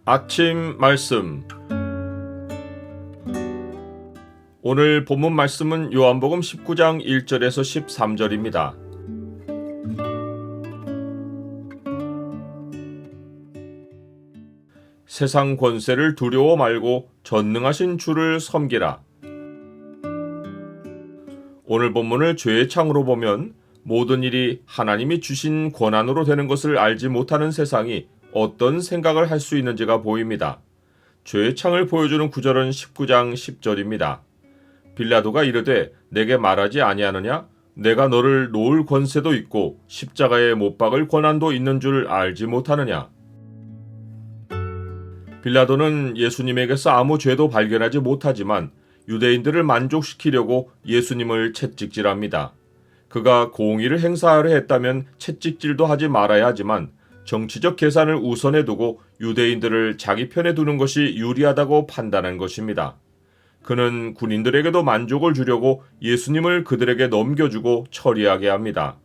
아침 말씀. 오늘 본문 말씀은 요한복음 19장 1절에서 13절입니다. 세상 권세를 두려워 말고 전능하신 주를 섬기라. 오늘 본문을 죄의 창으로 보면 모든 일이 하나님이 주신 권한으로 되는 것을 알지 못하는 세상이 어떤 생각을 할 수 있는지가 보입니다. 죄의 창을 보여주는 구절은 19장 10절입니다. 빌라도가 이르되 내게 말하지 아니하느냐? 내가 너를 놓을 권세도 있고 십자가에 못 박을 권한도 있는 줄 알지 못하느냐? 빌라도는 예수님에게서 아무 죄도 발견하지 못하지만 유대인들을 만족시키려고 예수님을 채찍질합니다. 그가 공의를 행사하려 했다면 채찍질도 하지 말아야 하지만 정치적 계산을 우선에 두고 유대인들을 자기 편에 두는 것이 유리하다고 판단한 것입니다. 그는 군인들에게도 만족을 주려고 예수님을 그들에게 넘겨주고 처리하게 합니다.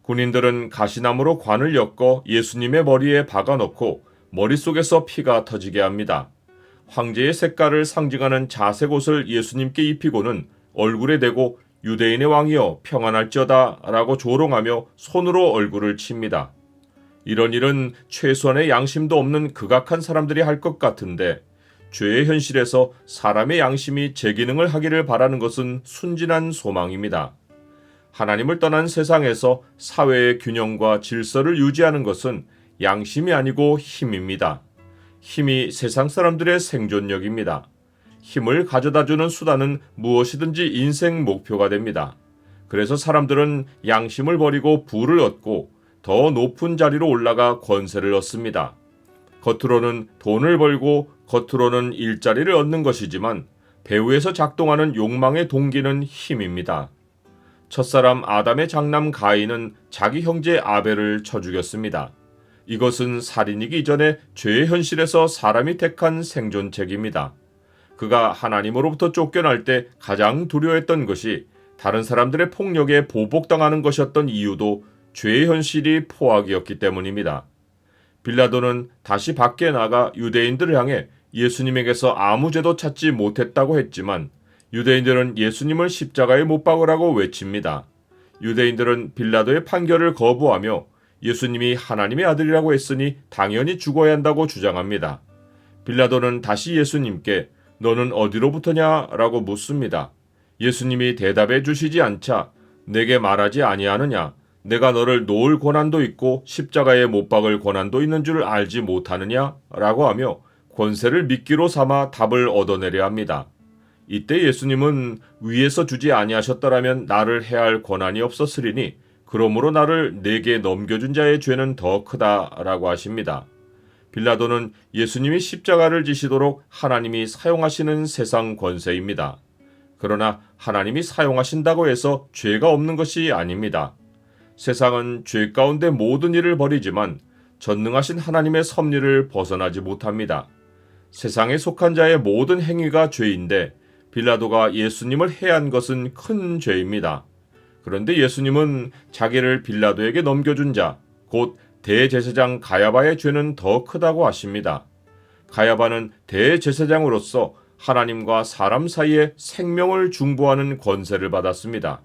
군인들은 가시나무로 관을 엮어 예수님의 머리에 박아넣고 머릿속에서 피가 터지게 합니다. 황제의 색깔을 상징하는 자색 옷을 예수님께 입히고는 얼굴에 대고 유대인의 왕이여 평안할지어다 라고 조롱하며 손으로 얼굴을 칩니다. 이런 일은 최소한의 양심도 없는 극악한 사람들이 할 것 같은데 죄의 현실에서 사람의 양심이 제기능을 하기를 바라는 것은 순진한 소망입니다. 하나님을 떠난 세상에서 사회의 균형과 질서를 유지하는 것은 양심이 아니고 힘입니다. 힘이 세상 사람들의 생존력입니다. 힘을 가져다주는 수단은 무엇이든지 인생 목표가 됩니다. 그래서 사람들은 양심을 버리고 부를 얻고 더 높은 자리로 올라가 권세를 얻습니다. 겉으로는 돈을 벌고 겉으로는 일자리를 얻는 것이지만 배후에서 작동하는 욕망의 동기는 힘입니다. 첫사람 아담의 장남 가인은 자기 형제 아벨을 쳐 죽였습니다. 이것은 살인이기 전에 죄의 현실에서 사람이 택한 생존책입니다. 그가 하나님으로부터 쫓겨날 때 가장 두려워했던 것이 다른 사람들의 폭력에 보복당하는 것이었던 이유도 죄의 현실이 포악이었기 때문입니다. 빌라도는 다시 밖에 나가 유대인들을 향해 예수님에게서 아무 죄도 찾지 못했다고 했지만 유대인들은 예수님을 십자가에 못 박으라고 외칩니다. 유대인들은 빌라도의 판결을 거부하며 예수님이 하나님의 아들이라고 했으니 당연히 죽어야 한다고 주장합니다. 빌라도는 다시 예수님께 너는 어디로부터냐? 라고 묻습니다. 예수님이 대답해 주시지 않자 내게 말하지 아니하느냐? 내가 너를 놓을 권한도 있고 십자가에 못 박을 권한도 있는 줄 알지 못하느냐? 라고 하며 권세를 미끼로 삼아 답을 얻어내려 합니다. 이때 예수님은 위에서 주지 아니하셨더라면 나를 해할 권한이 없었으리니 그러므로 나를 내게 넘겨준 자의 죄는 더 크다라고 하십니다. 빌라도는 예수님이 십자가를 지시도록 하나님이 사용하시는 세상 권세입니다. 그러나 하나님이 사용하신다고 해서 죄가 없는 것이 아닙니다. 세상은 죄 가운데 모든 일을 벌이지만 전능하신 하나님의 섭리를 벗어나지 못합니다. 세상에 속한 자의 모든 행위가 죄인데 빌라도가 예수님을 해한 것은 큰 죄입니다. 그런데 예수님은 자기를 빌라도에게 넘겨준 자, 곧 대제사장 가야바의 죄는 더 크다고 하십니다. 가야바는 대제사장으로서 하나님과 사람 사이에 생명을 중보하는 권세를 받았습니다.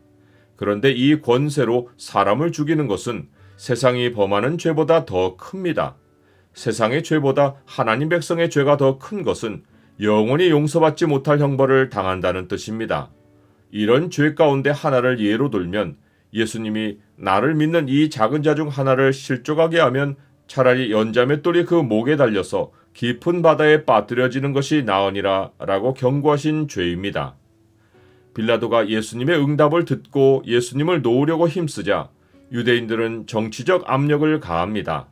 그런데 이 권세로 사람을 죽이는 것은 세상이 범하는 죄보다 더 큽니다. 세상의 죄보다 하나님 백성의 죄가 더 큰 것은 영원히 용서받지 못할 형벌을 당한다는 뜻입니다. 이런 죄 가운데 하나를 예로 들면 예수님이 나를 믿는 이 작은 자 중 하나를 실족하게 하면 차라리 연자맷돌이 그 목에 달려서 깊은 바다에 빠뜨려지는 것이 나으니라 라고 경고하신 죄입니다. 빌라도가 예수님의 응답을 듣고 예수님을 놓으려고 힘쓰자 유대인들은 정치적 압력을 가합니다.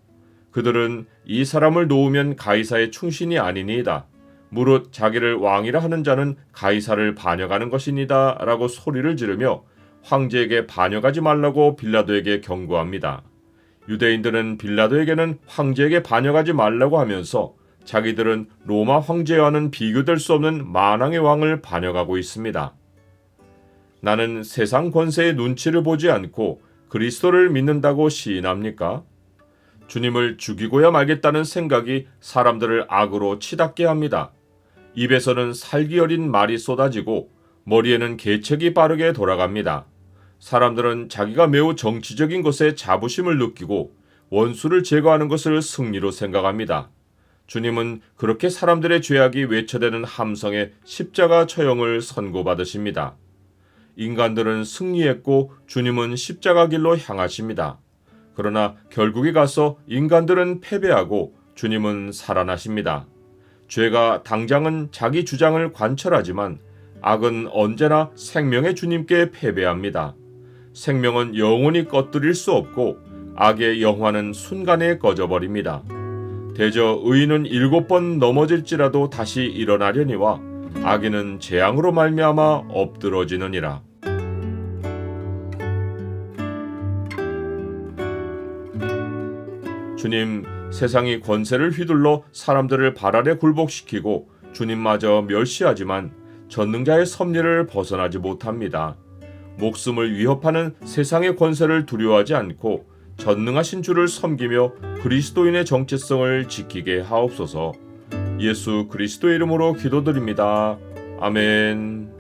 그들은 이 사람을 놓으면 가이사의 충신이 아니니이다. 무릇 자기를 왕이라 하는 자는 가이사를 반역하는 것이니다 라고 소리를 지르며 황제에게 반역하지 말라고 빌라도에게 경고합니다. 유대인들은 빌라도에게는 황제에게 반역하지 말라고 하면서 자기들은 로마 황제와는 비교될 수 없는 만왕의 왕을 반역하고 있습니다. 나는 세상 권세의 눈치를 보지 않고 그리스도를 믿는다고 시인합니까? 주님을 죽이고야 말겠다는 생각이 사람들을 악으로 치닫게 합니다. 입에서는 살기 어린 말이 쏟아지고 머리에는 계책이 빠르게 돌아갑니다. 사람들은 자기가 매우 정치적인 것에 자부심을 느끼고 원수를 제거하는 것을 승리로 생각합니다. 주님은 그렇게 사람들의 죄악이 외쳐대는 함성에 십자가 처형을 선고받으십니다. 인간들은 승리했고 주님은 십자가 길로 향하십니다. 그러나 결국에 가서 인간들은 패배하고 주님은 살아나십니다. 죄가 당장은 자기 주장을 관철하지만 악은 언제나 생명의 주님께 패배합니다. 생명은 영원히 꺼뜨릴 수 없고 악의 영화는 순간에 꺼져버립니다. 대저 의인은 7번 넘어질지라도 다시 일어나려니와 악인은 재앙으로 말미암아 엎드러지느니라. 주님, 세상이 권세를 휘둘러 사람들을 발 아래 굴복시키고 주님마저 멸시하지만 전능자의 섭리를 벗어나지 못합니다. 목숨을 위협하는 세상의 권세를 두려워하지 않고 전능하신 주를 섬기며 그리스도인의 정체성을 지키게 하옵소서. 예수 그리스도의 이름으로 기도드립니다. 아멘.